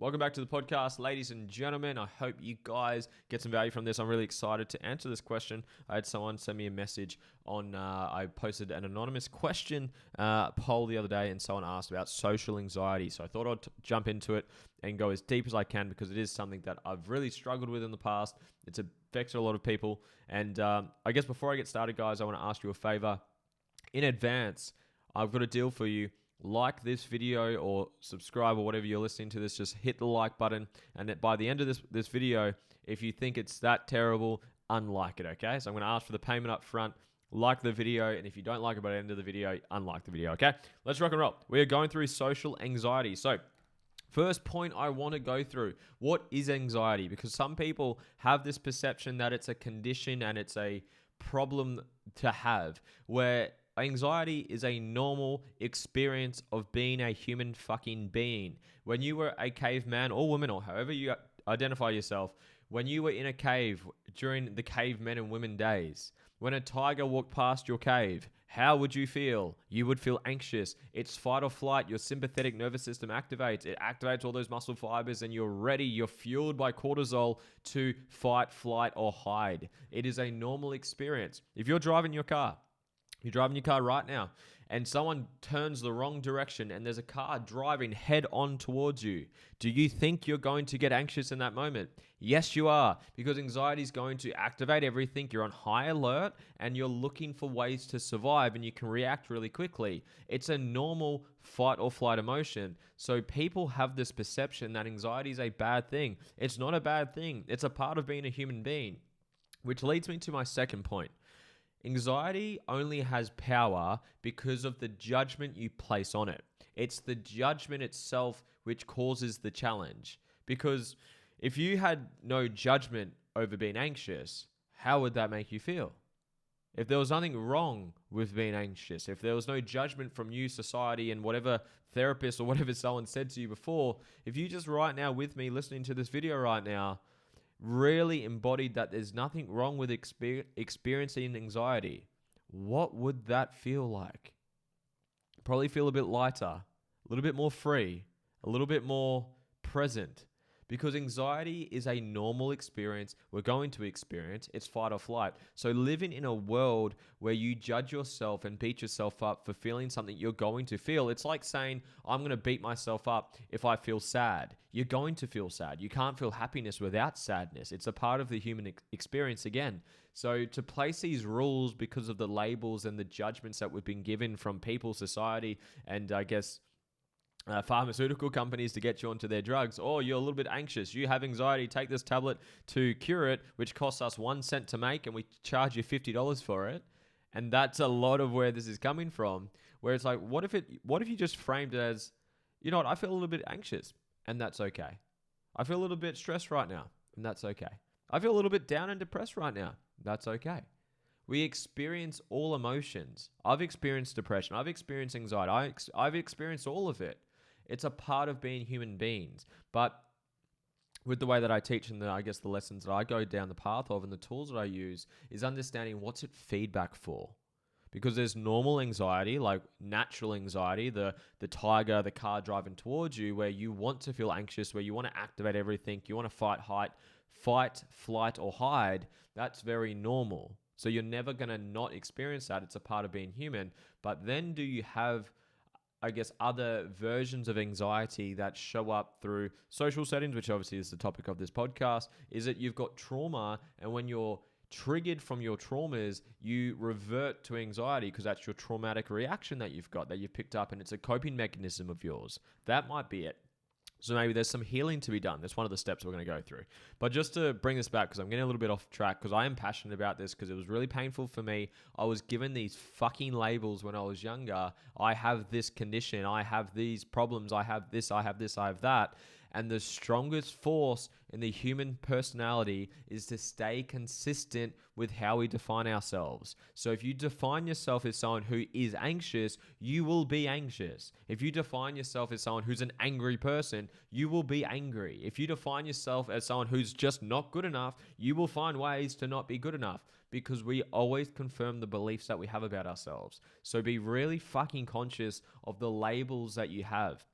Welcome back to the podcast, ladies and gentlemen. I hope you guys get some value from this. I'm really excited to answer this question. I had someone send me a message on, I posted an anonymous question poll the other day, and someone asked about social anxiety. So I thought I'd jump into it and go as deep as I can because it is something that I've really struggled with in the past. It's affected a lot of people. And I guess before I get started, guys, I want to ask you a favor. In advance, I've got a deal for you. Like this video or subscribe or whatever you're listening to this, just hit the like button. And by the end of this video, if you think it's that terrible, unlike it, okay? So I'm going to ask for the payment up front. Like the video, and if you don't like it by the end of the video, unlike the video, okay? Let's rock and roll. We are going through social anxiety. So first point I want to go through, what is anxiety? Because some people have this perception that it's a condition and it's a problem to have, where anxiety is a normal experience of being a human fucking being. When you were a caveman or woman, or however you identify yourself, when you were in a cave during the cavemen and women days, when a tiger walked past your cave, how would you feel? You would feel anxious. It's fight or flight. Your sympathetic nervous system activates. It activates all those muscle fibers and you're ready. You're fueled by cortisol to fight, flight, or hide. It is a normal experience. If you're driving your car right now and someone turns the wrong direction and there's a car driving head on towards you, do you think you're going to get anxious in that moment? Yes, you are, because anxiety is going to activate everything. You're on high alert and you're looking for ways to survive and you can react really quickly. It's a normal fight or flight emotion. So people have this perception that anxiety is a bad thing. It's not a bad thing. It's a part of being a human being, which leads me to my second point. Anxiety only has power because of the judgment you place on it. It's the judgment itself which causes the challenge. Because if you had no judgment over being anxious, how would that make you feel? If there was nothing wrong with being anxious, if there was no judgment from you, society, and whatever therapist or whatever someone said to you before, if you just right now with me listening to this video right now, really embodied that there's nothing wrong with experiencing anxiety, what would that feel like? Probably feel a bit lighter, a little bit more free, a little bit more present. Because anxiety is a normal experience we're going to experience. It's fight or flight. So living in a world where you judge yourself and beat yourself up for feeling something you're going to feel, it's like saying, I'm going to beat myself up if I feel sad. You're going to feel sad. You can't feel happiness without sadness. It's a part of the human experience again. So to place these rules because of the labels and the judgments that we've been given from people, society, and I guess pharmaceutical companies to get you onto their drugs. Oh, you're a little bit anxious. You have anxiety. Take this tablet to cure it, which costs us 1 cent to make, and we charge you $50 for it. And that's a lot of where this is coming from. Where it's like, what if you just framed it as, you know what? I feel a little bit anxious, and that's okay. I feel a little bit stressed right now, and that's okay. I feel a little bit down and depressed right now. That's okay. We experience all emotions. I've experienced depression. I've experienced anxiety. I've experienced all of it. It's a part of being human beings. But with the way that I teach and the lessons that I go down the path of and the tools that I use is understanding what's it feedback for. Because there's normal anxiety, like natural anxiety, the tiger, the car driving towards you, where you want to feel anxious, where you want to activate everything, you want to fight, flight, or hide. That's very normal. So you're never going to not experience that. It's a part of being human. But then do you have, I guess, other versions of anxiety that show up through social settings, which obviously is the topic of this podcast, is that you've got trauma, and when you're triggered from your traumas, you revert to anxiety because that's your traumatic reaction that you've got, that you've picked up, and it's a coping mechanism of yours. That might be it. So maybe there's some healing to be done. That's one of the steps we're going to go through. But just to bring this back, because I'm getting a little bit off track, because I am passionate about this, because it was really painful for me. I was given these fucking labels when I was younger. I have this condition. I have these problems. I have this. I have this. I have that. And the strongest force in the human personality is to stay consistent with how we define ourselves. So if you define yourself as someone who is anxious, you will be anxious. If you define yourself as someone who's an angry person, you will be angry. If you define yourself as someone who's just not good enough, you will find ways to not be good enough, because we always confirm the beliefs that we have about ourselves. So be really fucking conscious of the labels that you have.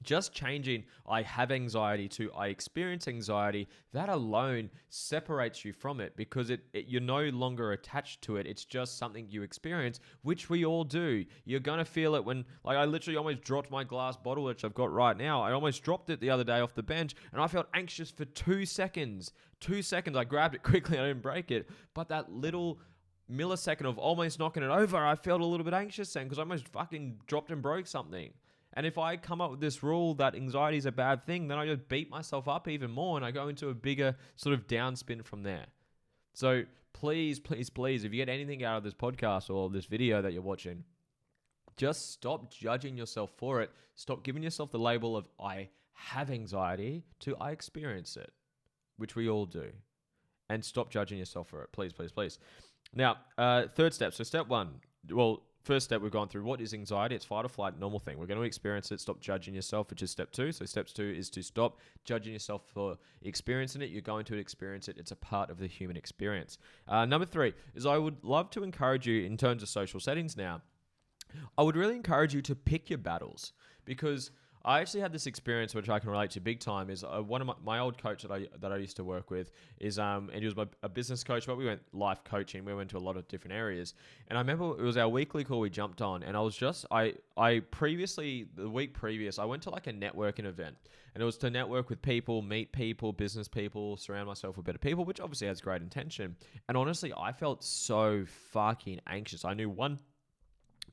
Just changing I have anxiety to I experience anxiety, that alone separates you from it because you're no longer attached to it. It's just something you experience, which we all do. You're going to feel it when, like, I literally almost dropped my glass bottle, which I've got right now. I almost dropped it the other day off the bench and I felt anxious for 2 seconds. 2 seconds. I grabbed it quickly. I didn't break it. But that little millisecond of almost knocking it over, I felt a little bit anxious then because I almost fucking dropped and broke something. And if I come up with this rule that anxiety is a bad thing, then I just beat myself up even more and I go into a bigger sort of downspin from there. So please, please, please, if you get anything out of this podcast or this video that you're watching, just stop judging yourself for it. Stop giving yourself the label of I have anxiety to I experience it, which we all do. And stop judging yourself for it. Please, please, please. Now, third step. So step one, first step we've gone through, what is anxiety? It's fight or flight, normal thing. We're going to experience it. Stop judging yourself, which is step two. So step two is to stop judging yourself for experiencing it. You're going to experience it. It's a part of the human experience. Number three is I would love to encourage you in terms of social settings now. I would really encourage you to pick your battles because I actually had this experience which I can relate to big time. Is one of my old coach that I used to work with is and he was a business coach, but we went life coaching. We went to a lot of different areas, and I remember it was our weekly call we jumped on, and I was just I previously the week previous I went to like a networking event, and it was to network with people, meet people, business people, surround myself with better people, which obviously has great intention. And honestly, I felt so fucking anxious. I knew one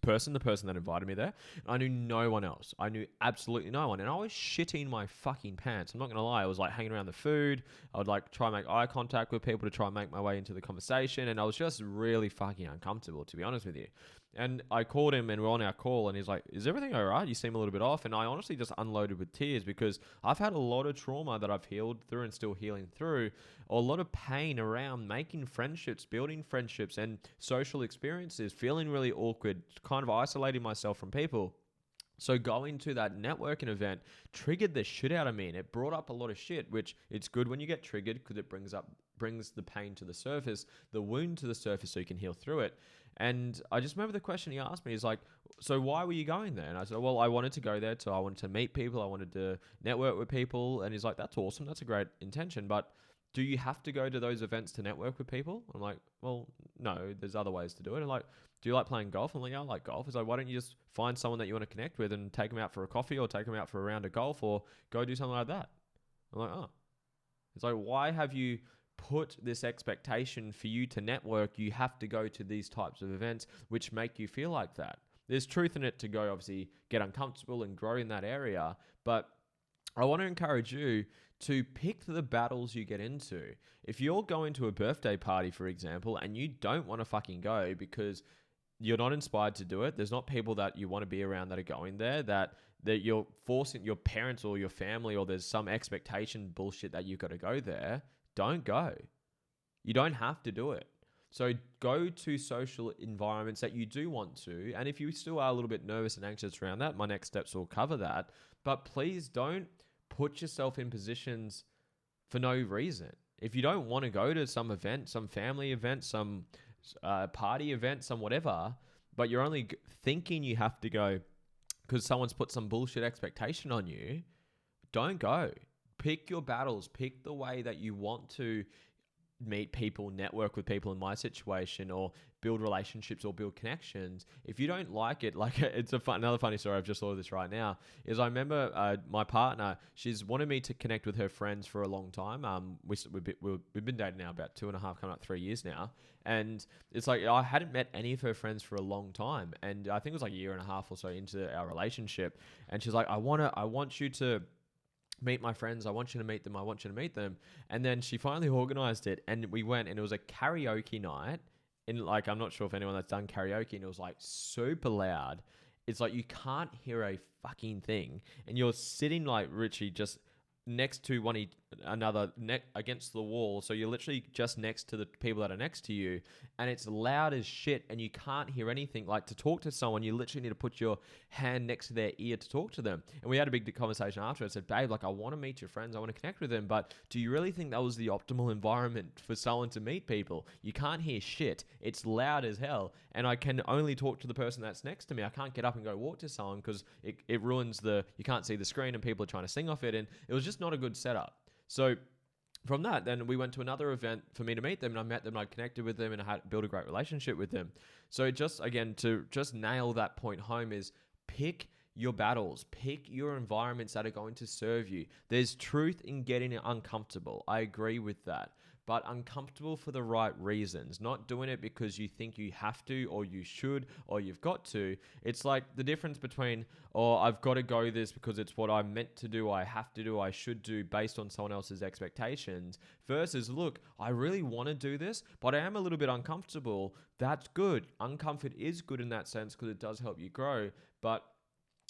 person, the person that invited me there. I knew no one else. I knew absolutely no one. And I was shitting my fucking pants. I'm not going to lie. I was like hanging around the food. I would like try and make eye contact with people to try and make my way into the conversation. And I was just really fucking uncomfortable, to be honest with you. And I called him and we're on our call and he's like, is everything all right? You seem a little bit off. And I honestly just unloaded with tears because I've had a lot of trauma that I've healed through and still healing through, or a lot of pain around making friendships, building friendships and social experiences, feeling really awkward, kind of isolating myself from people. So going to that networking event triggered the shit out of me, and it brought up a lot of shit, which it's good when you get triggered because it brings the pain to the surface, the wound to the surface so you can heal through it. And I just remember the question he asked me is like, so why were you going there? And I said, well, I wanted to go there. So I wanted to meet people. I wanted to network with people. And he's like, that's awesome. That's a great intention. But do you have to go to those events to network with people? I'm like, well, no, there's other ways to do it. And like, do you like playing golf? I'm like, yeah, I like golf. He's like, why don't you just find someone that you want to connect with and take them out for a coffee or take them out for a round of golf or go do something like that? I'm like, oh. It's like, why have you put this expectation for you to network? You have to go to these types of events which make you feel like that. There's truth in it to go, obviously, get uncomfortable and grow in that area. But I want to encourage you to pick the battles you get into. If you're going to a birthday party, for example, and you don't want to fucking go because you're not inspired to do it, there's not people that you want to be around that are going there, that you're forcing your parents or your family, or there's some expectation bullshit that you've got to go there, don't go. You don't have to do it. So go to social environments that you do want to. And if you still are a little bit nervous and anxious around that, my next steps will cover that. But please don't put yourself in positions for no reason. If you don't want to go to some event, some family event, some party event, some whatever, but you're only thinking you have to go because someone's put some bullshit expectation on you, don't go. Pick your battles. Pick the way that you want to meet people, network with people in my situation, or build relationships or build connections. If you don't like it, like it's another funny story. I've just thought of this right now. Is I remember my partner. She's wanted me to connect with her friends for a long time. We've been dating now about 2.5, coming up 3 years now, and it's like I hadn't met any of her friends for a long time, and I think it was like 1.5 years or so into our relationship. And she's like, I want you to meet my friends. I want you to meet them. I want you to meet them. And then she finally organized it, and we went, and it was a karaoke night. In like, I'm not sure if anyone that's done karaoke, and it was like super loud. It's like you can't hear a fucking thing, and you're sitting like Richie, just next to another against the wall, so you're literally just next to the people that are next to you, and it's loud as shit and you can't hear anything. Like, to talk to someone, you literally need to put your hand next to their ear to talk to them. And we had a big conversation after. I said, babe, like, I want to meet your friends, I want to connect with them, but do you really think that was the optimal environment for someone to meet people? You can't hear shit, it's loud as hell, and I can only talk to the person that's next to me. I can't get up and go walk to someone because it ruins you can't see the screen and people are trying to sing off it, and it was just not a good setup. So from that, then we went to another event for me to meet them, and I met them, and I connected with them, and I had built a great relationship with them. So just, again, to just nail that point home is pick your battles, pick your environments that are going to serve you. There's truth in getting uncomfortable. I agree with that. But uncomfortable for the right reasons, not doing it because you think you have to or you should or you've got to. It's like the difference between, I've got to go this because it's what I'm meant to do, I have to do, I should do based on someone else's expectations, versus, look, I really want to do this, but I am a little bit uncomfortable. That's good. Uncomfort is good in that sense because it does help you grow, but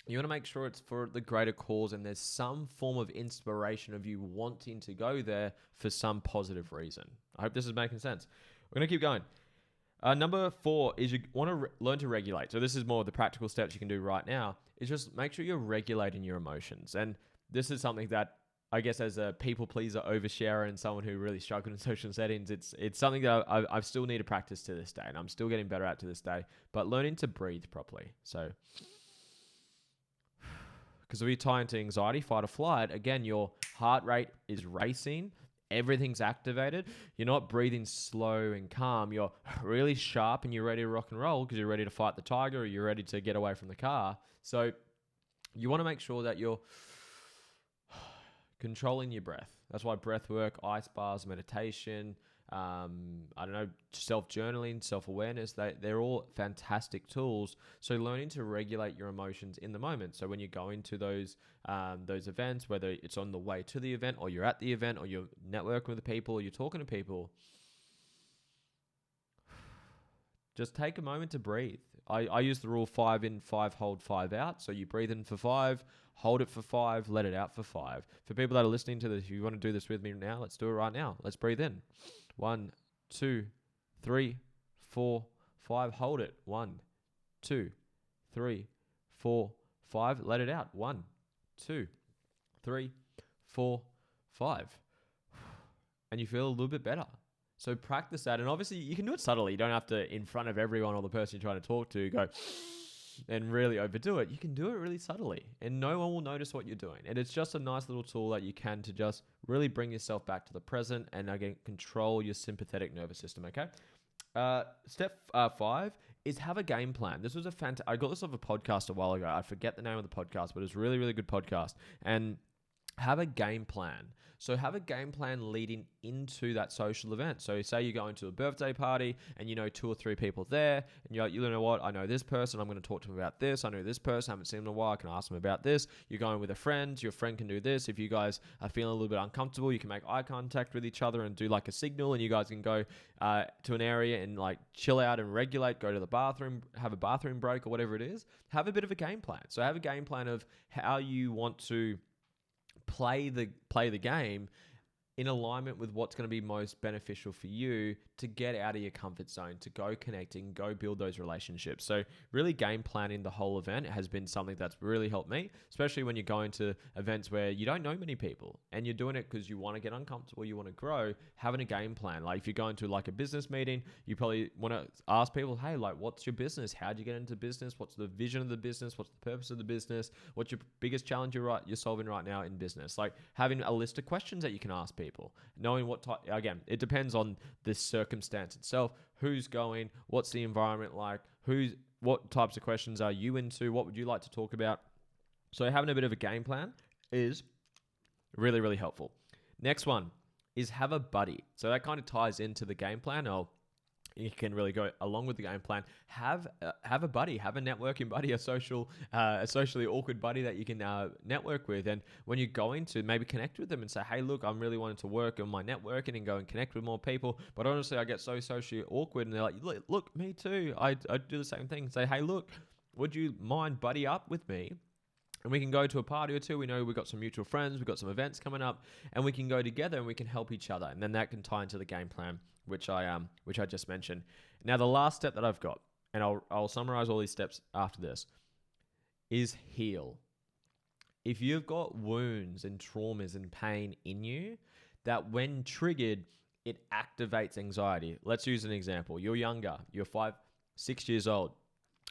you want to make sure it's for the greater cause and there's some form of inspiration of you wanting to go there for some positive reason. I hope this is making sense. We're going to keep going. Number 4 is you want to learn to regulate. So this is more of the practical steps you can do right now, is just make sure you're regulating your emotions. And this is something that, I guess, as a people pleaser, oversharer, and someone who really struggled in social settings, it's something that I still need to practice to this day, and I'm still getting better at to this day, but learning to breathe properly. So, because if you tie into anxiety, fight or flight, again, your heart rate is racing, everything's activated. You're not breathing slow and calm. You're really sharp and you're ready to rock and roll because you're ready to fight the tiger or you're ready to get away from the car. So you want to make sure that you're controlling your breath. That's why breath work, ice bars, meditation, self-journaling, self-awareness, they're all fantastic tools. So learning to regulate your emotions in the moment. So when you go into those events, whether it's on the way to the event or you're at the event or you're networking with the people or you're talking to people, just take a moment to breathe. I use the rule 5 in, 5 hold, 5 out. So you breathe in for 5, hold it for 5, let it out for 5. For people that are listening to this, if you want to do this with me now, let's do it right now. Let's breathe in. 1, 2, 3, 4, 5. Hold it. 1, 2, 3, 4, 5. Let it out. 1, 2, 3, 4, 5. And you feel a little bit better. So practice that. And obviously you can do it subtly. You don't have to, in front of everyone or the person you're trying to talk to, go and really overdo it. You can do it really subtly and no one will notice what you're doing. And it's just a nice little tool that you can to just really bring yourself back to the present and, again, control your sympathetic nervous system, okay? Step 5 is have a game plan. This was I got this off a podcast a while ago. I forget the name of the podcast, but it's a really, really good podcast. And have a game plan. So have a game plan leading into that social event. So say you're going to a birthday party and you know 2 or 3 people there and you're like, you know what, I know this person, I'm going to talk to them about this. I know this person, I haven't seen them in a while, I can ask them about this. You're going with a friend, your friend can do this. If you guys are feeling a little bit uncomfortable, you can make eye contact with each other and do like a signal, and you guys can go to an area and like chill out and regulate, go to the bathroom, have a bathroom break or whatever it is. Have a bit of a game plan. So have a game plan of how you want to play the game in alignment with what's going to be most beneficial for you to get out of your comfort zone, to go connecting, go build those relationships. So really game planning the whole event has been something that's really helped me, especially when you're going to events where you don't know many people and you're doing it because you want to get uncomfortable, you want to grow. Having a game plan. Like if you're going to like a business meeting, you probably want to ask people, hey, like what's your business? How'd you get into business? What's the vision of the business? What's the purpose of the business? What's your biggest challenge you're solving right now in business? Like having a list of questions that you can ask people. Knowing what type, again, it depends on the circumstance itself. Who's going? What's the environment like? What types of questions are you into? What would you like to talk about? So having a bit of a game plan is really, really helpful. Next one is have a buddy. So that kind of ties into the game plan. You can really go along with the game plan. Have a buddy, have a networking buddy, a socially awkward buddy that you can network with. And when you're going to maybe connect with them and say, hey, look, I'm really wanting to work on my networking and go and connect with more people. But honestly, I get so socially awkward. And they're like, look, me too. I do the same thing. Say, hey, look, would you mind buddy up with me And we can go to a party or two. We know we've got some mutual friends. We've got some events coming up. And we can go together and we can help each other. And then that can tie into the game plan, which I just mentioned. Now, the last step that I've got, and I'll summarize all these steps after this, is heal. If you've got wounds and traumas and pain in you, that when triggered, it activates anxiety. Let's use an example. You're younger. You're 5, 6 years old.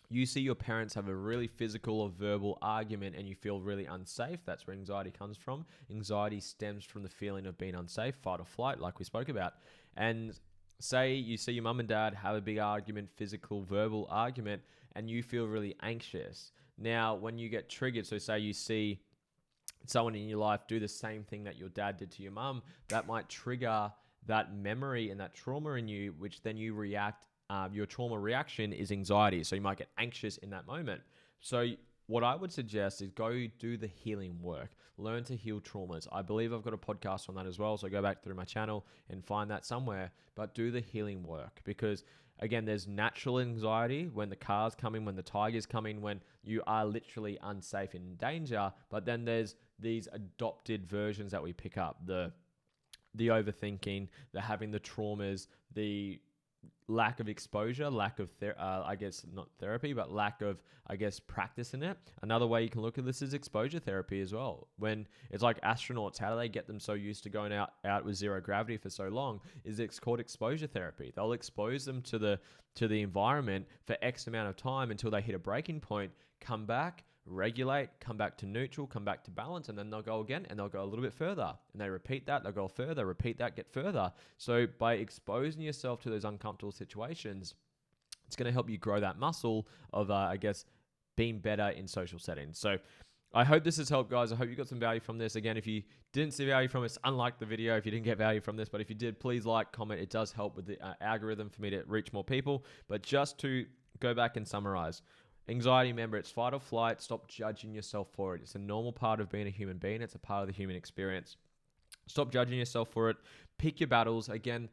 You see your parents have a really physical or verbal argument and you feel really unsafe. That's where anxiety comes from. Anxiety stems from the feeling of being unsafe, fight or flight, like we spoke about. And say you see your mum and dad have a big argument, physical, verbal argument, and you feel really anxious. Now, when you get triggered, so say you see someone in your life do the same thing that your dad did to your mum, that might trigger that memory and that trauma in you, which then you react. Your trauma reaction is anxiety. So you might get anxious in that moment. So what I would suggest is go do the healing work. Learn to heal traumas. I believe I've got a podcast on that as well. So go back through my channel and find that somewhere. But do the healing work because, again, there's natural anxiety when the cars come in, when the tigers come in, when you are literally unsafe and in danger. But then there's these adopted versions that we pick up. The overthinking, the having the traumas, the lack of exposure, lack of, I guess, not therapy, but lack of, I guess, practice in it. Another way you can look at this is exposure therapy as well. When it's like astronauts, how do they get them so used to going out with zero gravity for so long? Is it's called exposure therapy. They'll expose them to the environment for X amount of time until they hit a breaking point, come back, regulate, come back to neutral, come back to balance, and then they'll go again and they'll go a little bit further. And they repeat that, they'll go further, repeat that, get further. So by exposing yourself to those uncomfortable situations, it's going to help you grow that muscle of, I guess, being better in social settings. So I hope this has helped, guys. I hope you got some value from this. Again, if you didn't see value from this, unlike the video, if you didn't get value from this, but if you did, please like, comment. It does help with the algorithm for me to reach more people. But just to go back and summarize, anxiety, remember, it's fight or flight. Stop judging yourself for it. It's a normal part of being a human being. It's a part of the human experience. Stop judging yourself for it. Pick your battles. Again,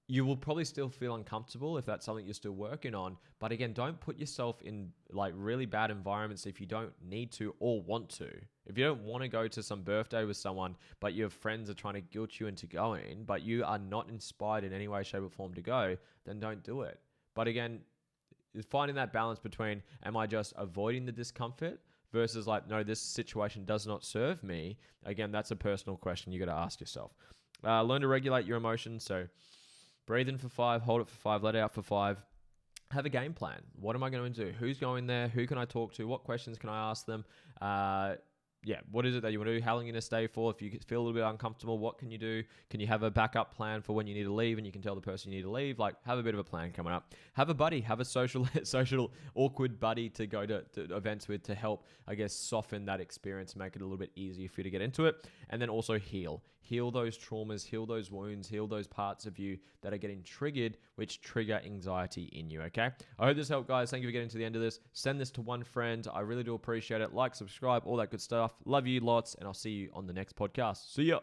you will probably still feel uncomfortable if that's something you're still working on. But again, don't put yourself in like really bad environments if you don't need to or want to. If you don't want to go to some birthday with someone, but your friends are trying to guilt you into going, but you are not inspired in any way, shape, or form to go, then don't do it. But again, is finding that balance between, am I just avoiding the discomfort versus like, no, this situation does not serve me. Again, that's a personal question you got to ask yourself. Learn to regulate your emotions. So breathe in for 5, hold it for 5, let it out for 5. Have a game plan. What am I going to do? Who's going there? Who can I talk to? What questions can I ask them? What is it that you want to do? How long are you going to stay for? If you feel a little bit uncomfortable, what can you do? Can you have a backup plan for when you need to leave and you can tell the person you need to leave? Like, have a bit of a plan coming up. Have a buddy. Have a social awkward buddy to go to events with to help, I guess, soften that experience, make it a little bit easier for you to get into it. And then also heal. Heal those traumas, heal those wounds, heal those parts of you that are getting triggered, which trigger anxiety in you, okay? I hope this helped, guys. Thank you for getting to the end of this. Send this to one friend. I really do appreciate it. Like, subscribe, all that good stuff. Love you lots, and I'll see you on the next podcast. See ya.